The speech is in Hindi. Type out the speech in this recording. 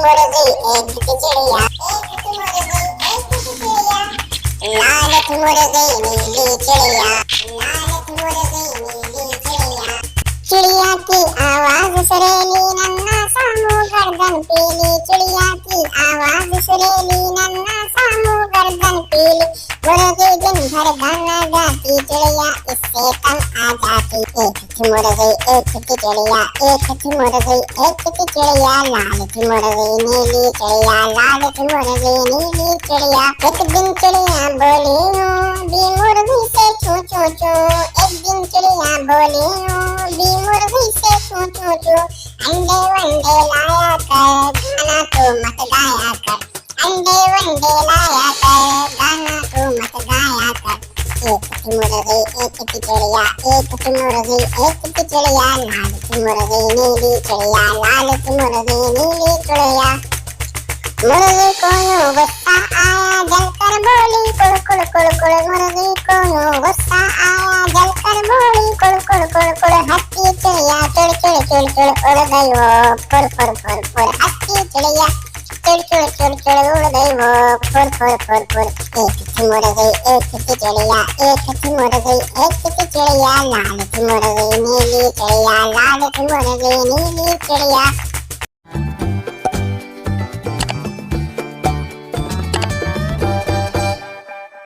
मुर्गी एक थी चिड़िया, एक थी मुर्गी एक थी चिड़िया, लाल थी मुर्गी नीली चिड़िया, लाल थी मुर्गी नीली चिड़िया। चिड़िया की आवाज सुरीली नन्हा सा मुंह गर्दन पीली, चिड़िया की आवाज सुरीली नन्हा सा मुंह गर्दन पीली। मुर्गी दिन भर गाना गाती, चिड़िया इससे तंग आ जाती। एक थी मुर्गी एक थी चिड़िया, एक थी मुर्गी एक थी चिड़िया, लाल थी मुर्गी नीली चिड़िया, लाल थी मुर्गी नीली चिड़िया। एक दिन चिड़िया बोली हूँ बी मुर्गी से चू चू चू, एक दिन चिड़िया बोली हूँ बी मुर्गी से चू चू चू। अंडे वंडे लाया कर गाना तू मत गाया कर, अंडे वंडे लाया कर गाना तू मत गाया कर। एक थी मुर्गी एक थी चिड़िया, एक थी मुर्गी एक थी चिड़िया, लाल थी मुर्गी नीली चिड़िया, लाल थी मुर्गी नीली चिड़िया। मुर्गी को यूं गुस्सा आया जलकर बोली कुड़ कुड़ कुड़ कुड़, मुर्गी को यूं गुस्सा आया जलकर बोली कुड़ कुड़ कुड़ कुड़। हंसती चिड़िया चुड़ चुड़ चुड़ चुड़ उड़ गई वो फुर फुर फुर फुर, हंसती चिड़िया चुड़ चुड़ चुड़ चुड़ उड़ गई वो फुर फुर फुर फुर। एक थी मुर्गी एक थी चिड़िया, एक थी मुर्गी एक थी चिड़िया, लाल थी मुर्गी नीली चिड़िया, लाल थी मुर्गी नीली चिड़िया।